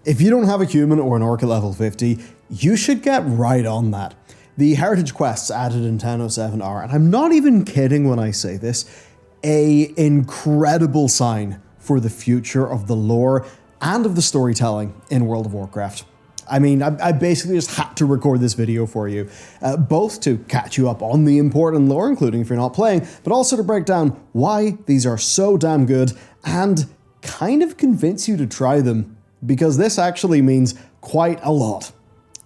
If you don't have a human or an orc at level 50, you should get right on that. The heritage quests added in 10.07 are, and I'm not even kidding when I say this, an incredible sign for the future of the lore and of the storytelling in World of Warcraft. I mean, I basically just had to record this video for you, both to catch you up on the important lore, including if you're not playing, but also to break down why these are so damn good and kind of convince you to try them, because this actually means quite a lot.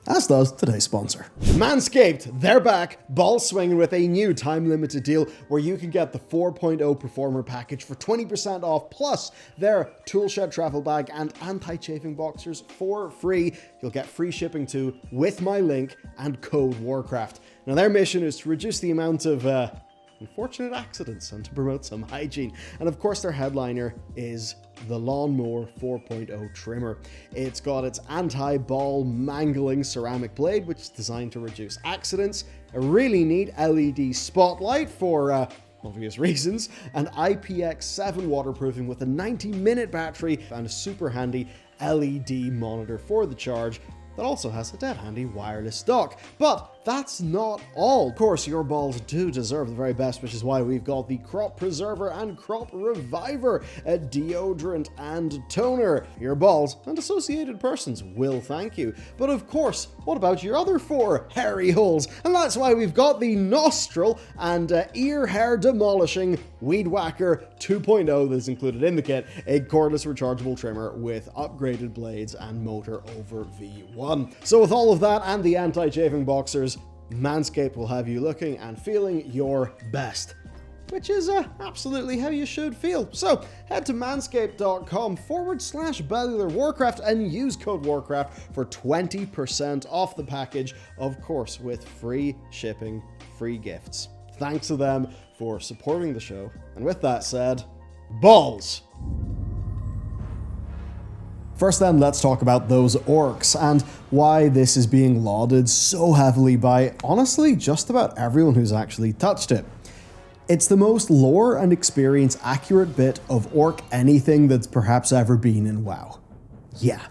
As does today's sponsor. Manscaped, they're back, balls swinging with a new time-limited deal where you can get the 4.0 Performer Package for 20% off, plus their Toolshed Travel Bag and Anti-Chafing Boxers for free. You'll get free shipping too with my link and code Warcraft. Now their mission is to reduce the amount of unfortunate accidents and to promote some hygiene. And of course their headliner is the Lawnmower 4.0 trimmer. It's got its anti-ball mangling ceramic blade, which is designed to reduce accidents, a really neat LED spotlight for obvious reasons, and IPX7 waterproofing with a 90-minute battery and a super handy LED monitor for the charge that also has a dead handy wireless dock. But that's not all. Of course, your balls do deserve the very best, which is why we've got the Crop Preserver and Crop Reviver, a deodorant and toner. Your balls and associated persons will thank you. But of course, what about your other 4 hairy holes? And that's why we've got the Nostril and Ear Hair Demolishing Weed Whacker 2.0 that's included in the kit, a cordless rechargeable trimmer with upgraded blades and motor over V1. So with all of that and the anti-chafing boxers, Manscaped will have you looking and feeling your best, which is absolutely how you should feel. So head to manscaped.com/Bellular Warcraft and use code Warcraft for 20% off the package, of course, with free shipping, free gifts. Thanks to them for supporting the show. And with that said, balls! First then, let's talk about those orcs and why this is being lauded so heavily by, honestly, just about everyone who's actually touched it. It's the most lore and experience accurate bit of orc anything that's perhaps ever been in WoW. Yeah,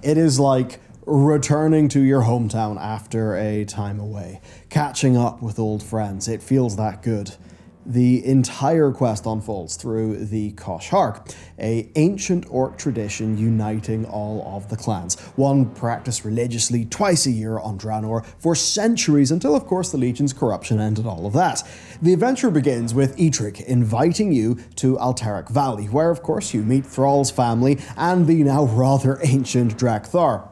it is like returning to your hometown after a time away, catching up with old friends. It feels that good. The entire quest unfolds through the Kosh-Hark, an ancient orc tradition uniting all of the clans, one practiced religiously twice a year on Draenor for centuries until, of course, the Legion's corruption ended all of that. The adventure begins with Eitrigg inviting you to Alterac Valley, where, of course, you meet Thrall's family and the now rather ancient Drakthar.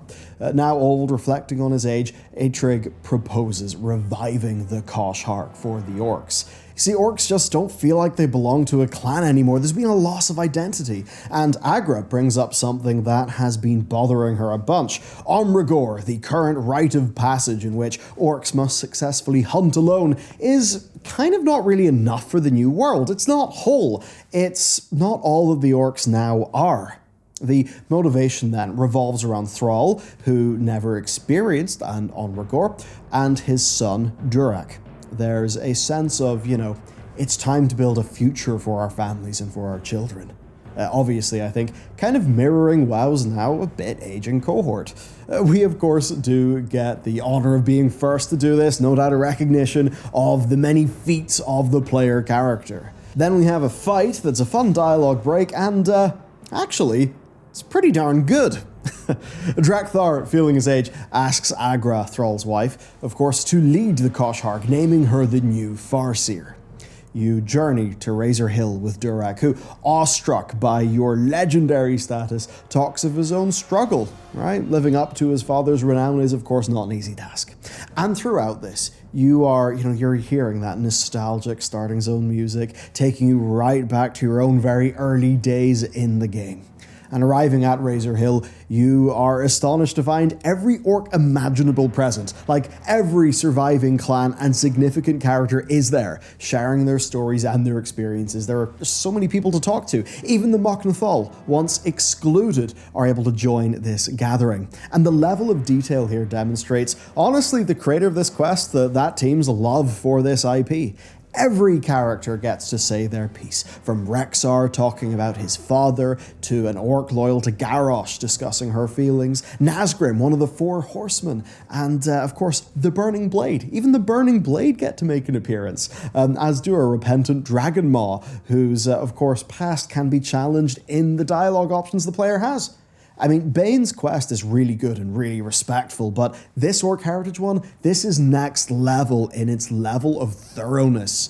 Now old, reflecting on his age, Eitrigg proposes reviving the Kosh-Hark for the orcs. See, orcs just don't feel like they belong to a clan anymore. There's been a loss of identity. And Agra brings up something that has been bothering her a bunch. Omrigor, the current rite of passage in which orcs must successfully hunt alone, is kind of not really enough for the new world. It's not whole. It's not all of the orcs now are. The motivation then revolves around Thrall, who never experienced an Omrigor, and his son Durak. There's a sense of, it's time to build a future for our families and for our children. Obviously, I think, kind of mirroring WoW's now a bit aging cohort. We, of course, do get the honor of being first to do this, no doubt a recognition of the many feats of the player character. Then we have a fight that's a fun dialogue break, and actually, it's pretty darn good. Drakthar, feeling his age, asks Agra, Thrall's wife, of course, to lead the Kosh-Hark, naming her the new Farseer. You journey to Razor Hill with Durak, who, awestruck by your legendary status, talks of his own struggle, right? Living up to his father's renown is, of course, not an easy task. And throughout this, you're hearing that nostalgic starting zone music, taking you right back to your own very early days in the game. And arriving at Razor Hill, you are astonished to find every orc imaginable present. Like, every surviving clan and significant character is there, sharing their stories and their experiences. There are so many people to talk to. Even the Mok'Nathal, once excluded, are able to join this gathering. And the level of detail here demonstrates, honestly, the creator of this quest, that team's love for this IP. Every character gets to say their piece, from Rexar talking about his father, to an orc loyal to Garrosh discussing her feelings, Nazgrim, one of the four horsemen, and of course the Burning Blade. Even the Burning Blade get to make an appearance, as do a repentant Dragon Maw, whose of course past can be challenged in the dialogue options the player has. I mean, Bane's quest is really good and really respectful, but this Orc Heritage one, this is next level in its level of thoroughness.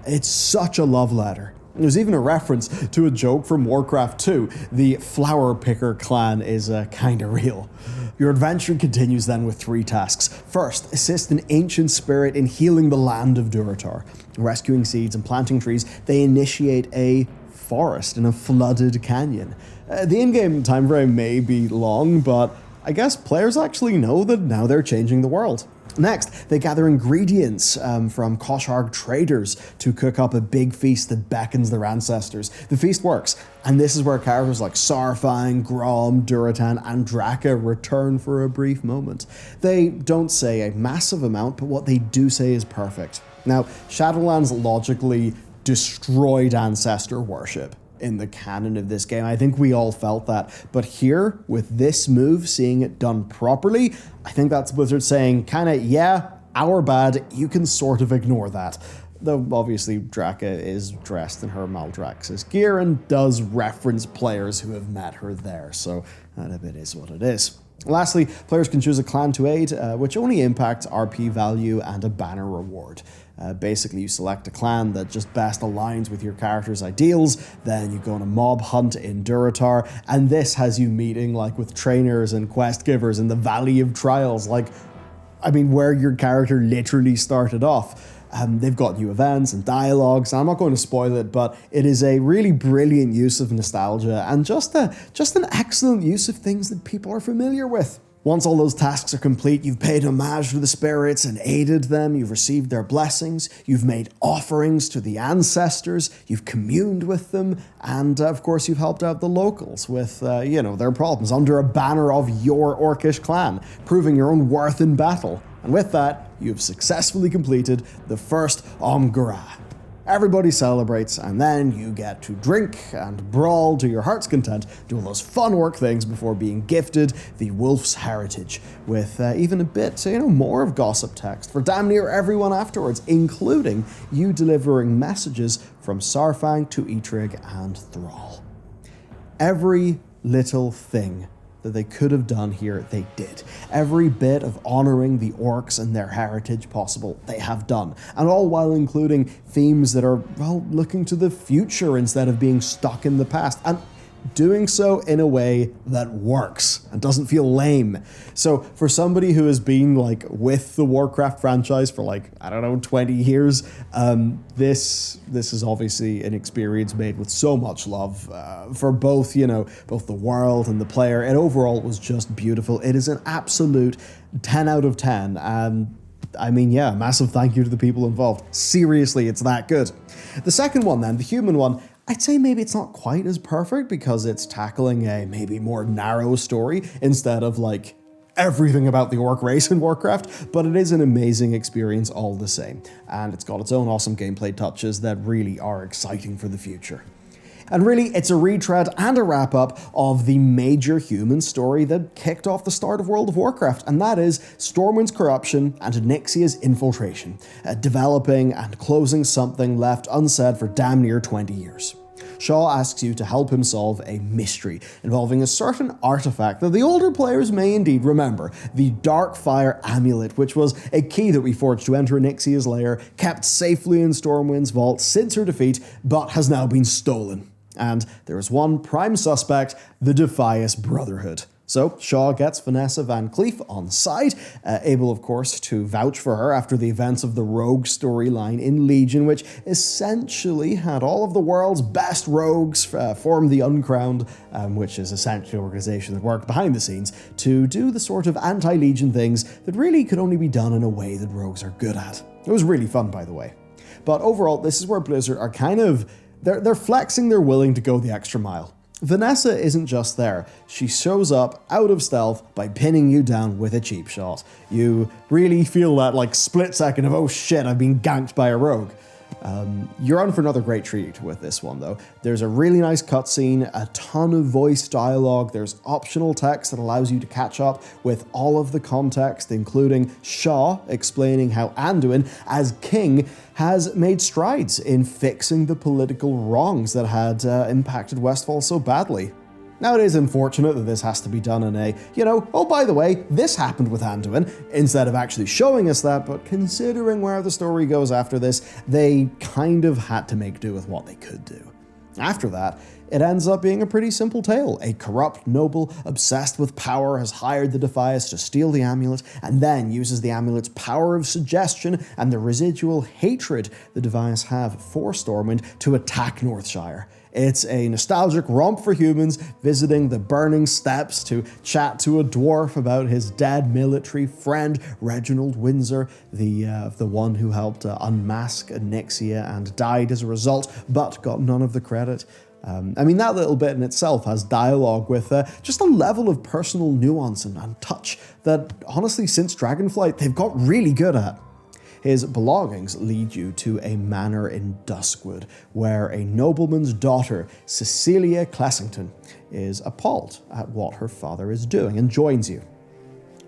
It's such a love letter. There's even a reference to a joke from Warcraft 2. The Flower Picker clan is kinda real. Your adventure continues then with 3 tasks. First, assist an ancient spirit in healing the land of Durotar. Rescuing seeds and planting trees, they initiate a forest in a flooded canyon. The in-game time frame may be long, but I guess players actually know that now they're changing the world. Next, they gather ingredients from Kosharg traders to cook up a big feast that beckons their ancestors. The feast works, and this is where characters like Saurfang, Grom, Duratan, and Draka return for a brief moment. They don't say a massive amount, but what they do say is perfect. Now, Shadowlands logically destroyed ancestor worship in the canon of this game. I think we all felt that. But here, with this move, seeing it done properly, I think that's Blizzard saying, kinda, yeah, our bad, you can sort of ignore that. Though obviously Draka is dressed in her Maldraxxus gear and does reference players who have met her there, so that a bit is what it is. Lastly, players can choose a clan to aid, which only impacts RP value and a banner reward. Basically, you select a clan that just best aligns with your character's ideals, then you go on a mob hunt in Durotar, and this has you meeting like with trainers and quest givers in the Valley of Trials, where your character literally started off. They've got new events and dialogues, and I'm not going to spoil it, but it is a really brilliant use of nostalgia and just an excellent use of things that people are familiar with. Once all those tasks are complete, you've paid homage to the spirits and aided them, you've received their blessings, you've made offerings to the ancestors, you've communed with them, and of course you've helped out the locals with, their problems under a banner of your Orcish clan, proving your own worth in battle. And with that, you've successfully completed the first Omgara. Everybody celebrates, and then you get to drink and brawl to your heart's content, do all those fun work things before being gifted the Wolf's Heritage, with even a bit, more of gossip text for damn near everyone afterwards, including you delivering messages from Saurfang to Eitrig and Thrall. Every little thing that they could have done here, they did. Every bit of honoring the orcs and their heritage possible, they have done. And all while including themes that are, looking to the future instead of being stuck in the past. And doing so in a way that works and doesn't feel lame. So for somebody who has been with the Warcraft franchise for 20 years, this is obviously an experience made with so much love for both the world and the player. And overall it was just beautiful. It is an absolute 10 out of 10. And massive thank you to the people involved. Seriously, it's that good. The second one then, the human one, I'd say maybe it's not quite as perfect because it's tackling a maybe more narrow story instead of everything about the orc race in Warcraft, but it is an amazing experience all the same, and it's got its own awesome gameplay touches that really are exciting for the future. And really, it's a retread and a wrap-up of the major human story that kicked off the start of World of Warcraft, and that is Stormwind's corruption and Nyxia's infiltration, developing and closing something left unsaid for damn near 20 years. Shaw asks you to help him solve a mystery involving a certain artifact that the older players may indeed remember, the Darkfire Amulet, which was a key that we forged to enter Nyxia's lair, kept safely in Stormwind's vault since her defeat, but has now been stolen. And there is one prime suspect, the Defias Brotherhood. So Shaw gets Vanessa Van Cleef on side, able of course to vouch for her after the events of the Rogue storyline in Legion, which essentially had all of the world's best rogues form the Uncrowned, which is essentially an organization that worked behind the scenes to do the sort of anti-Legion things that really could only be done in a way that rogues are good at. It was really fun, by the way. But overall, this is where Blizzard are they're flexing they're willing to go the extra mile. Vanessa isn't just there. She shows up out of stealth by pinning you down with a cheap shot. You really feel that split second of, oh shit, I've been ganked by a rogue. You're on for another great treat with this one, though. There's a really nice cutscene, a ton of voice dialogue, there's optional text that allows you to catch up with all of the context, including Shaw explaining how Anduin, as king, has made strides in fixing the political wrongs that had impacted Westfall so badly. Now, it is unfortunate that this has to be done in a, oh, by the way, this happened with Anduin, instead of actually showing us that, but considering where the story goes after this, they kind of had to make do with what they could do. After that, it ends up being a pretty simple tale. A corrupt noble obsessed with power has hired the Defias to steal the amulet, and then uses the amulet's power of suggestion and the residual hatred the Defias have for Stormwind to attack Northshire. It's a nostalgic romp for humans, visiting the Burning Steppes to chat to a dwarf about his dead military friend, Reginald Windsor, the one who helped unmask Onyxia and died as a result, but got none of the credit. That little bit in itself has dialogue with just a level of personal nuance and touch that, honestly, since Dragonflight, they've got really good at. His belongings lead you to a manor in Duskwood, where a nobleman's daughter, Cecilia Clessington, is appalled at what her father is doing and joins you.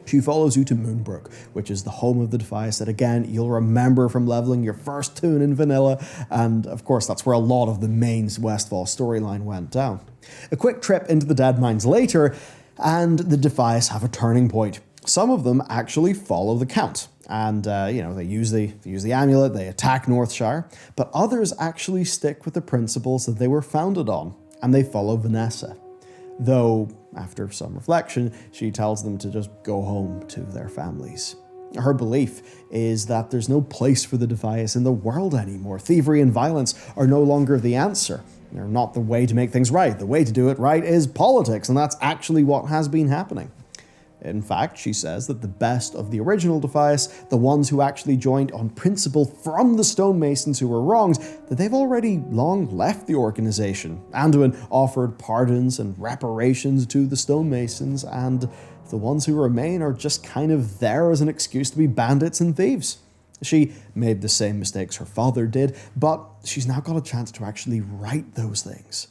She follows you to Moonbrook, which is the home of the Defias that, again, you'll remember from leveling your first toon in vanilla, and of course that's where a lot of the main Westfall storyline went down. A quick trip into the Dead Mines later, and the Defias have a turning point. Some of them actually follow the Count, and they use the amulet, they attack Northshire, but others actually stick with the principles that they were founded on, and they follow Vanessa. Though, after some reflection, she tells them to just go home to their families. Her belief is that there's no place for the Defias in the world anymore. Thievery and violence are no longer the answer. They're not the way to make things right. The way to do it right is politics, and that's actually what has been happening. In fact, she says that the best of the original Defias, the ones who actually joined on principle from the stonemasons who were wronged, that they've already long left the organization. Anduin offered pardons and reparations to the stonemasons, and the ones who remain are just kind of there as an excuse to be bandits and thieves. She made the same mistakes her father did, but she's now got a chance to actually right those things.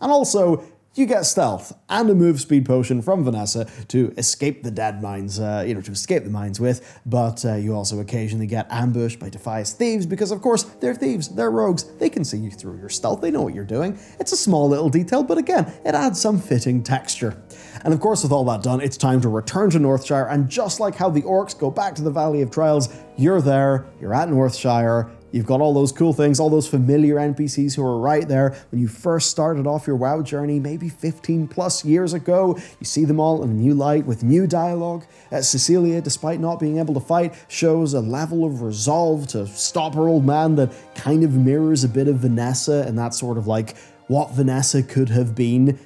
And also, you get stealth and a move speed potion from Vanessa to escape the Dead Mines, to escape the mines with, but you also occasionally get ambushed by Defias thieves because, of course, they're thieves, they're rogues, they can see you through your stealth, they know what you're doing. It's a small little detail, but again, it adds some fitting texture. And of course, with all that done, it's time to return to Northshire, and just like how the orcs go back to the Valley of Trials, you're there, you're at Northshire. You've got all those cool things, all those familiar NPCs who are right there when you first started off your WoW journey, maybe 15 plus years ago. You see them all in a new light with new dialogue. Cecilia, despite not being able to fight, shows a level of resolve to stop her old man that kind of mirrors a bit of Vanessa, and that's sort of like what Vanessa could have been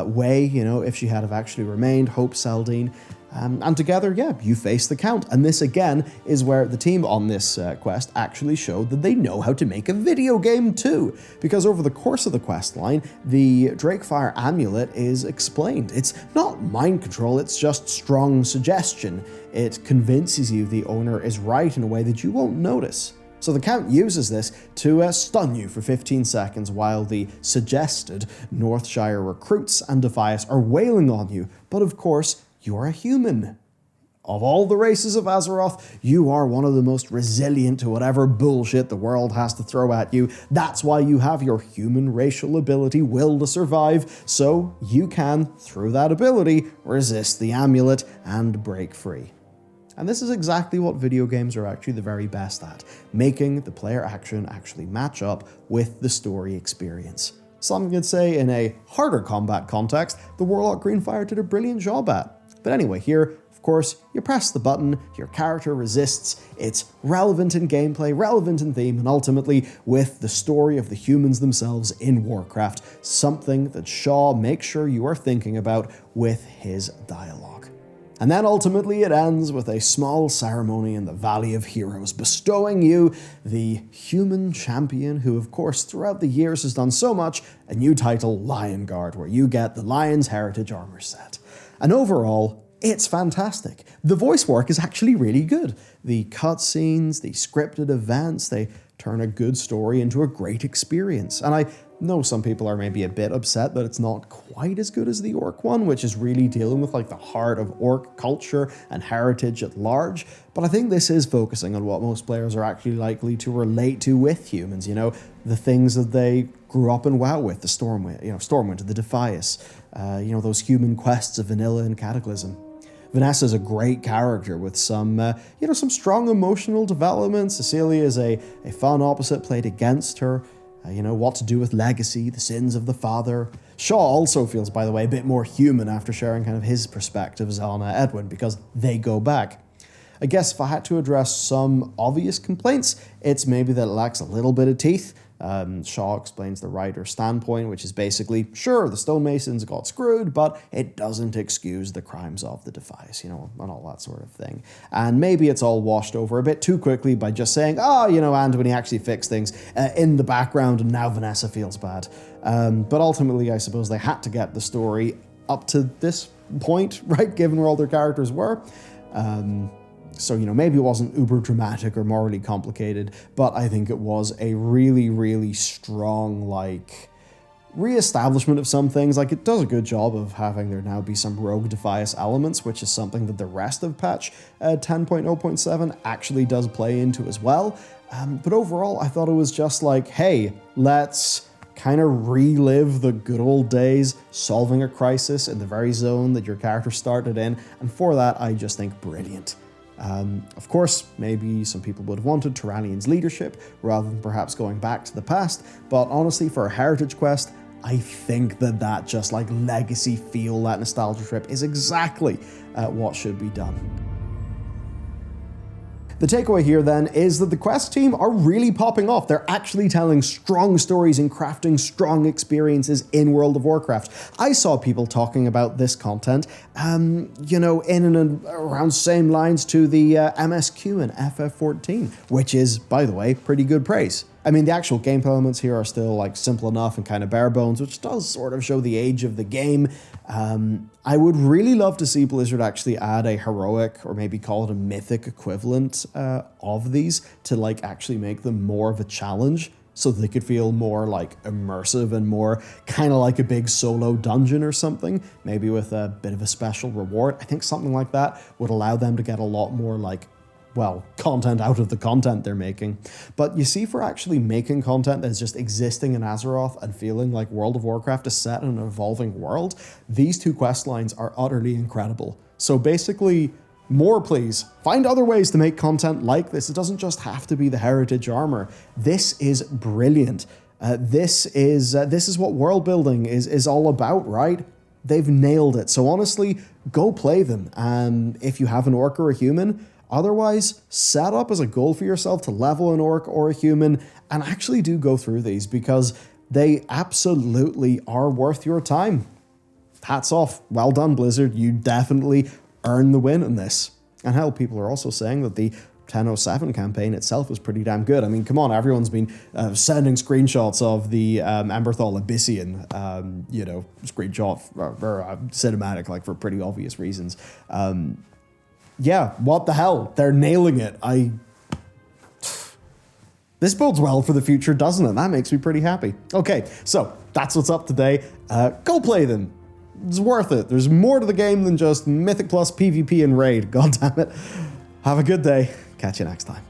way, if she had have actually remained, Hope Saldine. And together, you face the Count. And this, again, is where the team on this quest actually showed that they know how to make a video game too. Because over the course of the quest line, the Drakefire amulet is explained. It's not mind control, it's just strong suggestion. It convinces you the owner is right in a way that you won't notice. So the Count uses this to stun you for 15 seconds while the suggested Northshire recruits and Defias are wailing on you. But of course, you're a human. Of all the races of Azeroth, you are one of the most resilient to whatever bullshit the world has to throw at you. That's why you have your human racial ability, will to survive, so you can, through that ability, resist the amulet and break free. And this is exactly what video games are actually the very best at, making the player action actually match up with the story experience. Some could say in a harder combat context, the Warlock Greenfire did a brilliant job at. But anyway, here, of course, you press the button, your character resists, it's relevant in gameplay, relevant in theme, and ultimately with the story of the humans themselves in Warcraft, something that Shaw makes sure you are thinking about with his dialogue. And then ultimately it ends with a small ceremony in the Valley of Heroes, bestowing you the human champion who, of course, throughout the years has done so much, a new title, Lion Guard, where you get the Lion's Heritage armor set. And overall, it's fantastic. The voice work is actually really good. The cutscenes, the scripted events, they turn a good story into a great experience. And I know some people are maybe a bit upset that it's not quite as good as the Orc one, which is really dealing with like the heart of Orc culture and heritage at large. But I think this is focusing on what most players are actually likely to relate to with humans, you know, the things that they grew up in WoW with, the Stormwind, the Defias, you know, those human quests of Vanilla and Cataclysm. Vanessa's a great character with some, you know, some strong emotional development. Cecilia is a fun opposite played against her. You know, what to do with legacy, the sins of the father. Shaw also feels, by the way, a bit more human after sharing kind of his perspectives on Edwin, because they go back. I guess if I had to address some obvious complaints, it's maybe that it lacks a little bit of teeth. Shaw explains the writer's standpoint, which is basically, sure, the stonemasons got screwed, but it doesn't excuse the crimes of the Defias, you know, and all that sort of thing. And maybe it's all washed over a bit too quickly by just saying, oh, you know, and when he actually fixed things in the background, and now Vanessa feels bad. But ultimately, I suppose they had to get the story up to this point, right, given where all their characters were. So, you know, maybe it wasn't uber dramatic or morally complicated, but I think it was a really, really strong, like, re-establishment of some things. Like, it does a good job of having there now be some rogue Defias elements, which is something that the rest of patch 10.0.7 actually does play into as well. But overall, I thought it was just like, hey, let's kind of relive the good old days, solving a crisis in the very zone that your character started in, and for that, I just think brilliant. Of course, maybe some people would have wanted Tyranian's leadership rather than perhaps going back to the past, but honestly, for a heritage quest, I think that just like legacy feel, that nostalgia trip is exactly what should be done. The takeaway here then is that the quest team are really popping off. They're actually telling strong stories and crafting strong experiences in World of Warcraft. I saw people talking about this content, you know, in and around same lines to the MSQ and FF14, which is, by the way, pretty good praise. I mean, the actual gameplay elements here are still like simple enough and kind of bare bones, which does sort of show the age of the game. I would really love to see Blizzard actually add a heroic or maybe call it a mythic equivalent of these to like actually make them more of a challenge so that they could feel more like immersive and more kind of like a big solo dungeon or something, maybe with a bit of a special reward. I think something like that would allow them to get a lot more like, well, content out of the content they're making. But you see, for actually making content that's just existing in Azeroth and feeling like World of Warcraft is set in an evolving world, these two quest lines are utterly incredible. So basically, more please. Find other ways to make content like this. It doesn't just have to be the heritage armor. This is brilliant. This is what world building is all about, right? They've nailed it. So honestly, go play them. If you have an orc or a human, otherwise, set up as a goal for yourself to level an orc or a human and actually do go through these because they absolutely are worth your time. Hats off. Well done, Blizzard. You definitely earned the win in this. And hell, people are also saying that the 10.07 campaign itself was pretty damn good. I mean, come on, everyone's been sending screenshots of the Emberthal Abyssian, you know, screenshot or cinematic, like for pretty obvious reasons. Yeah, what the hell? They're nailing it. This bodes well for the future, doesn't it? That makes me pretty happy. Okay, so that's what's up today. Go play them. It's worth it. There's more to the game than just Mythic Plus PvP and Raid. God damn it. Have a good day. Catch you next time.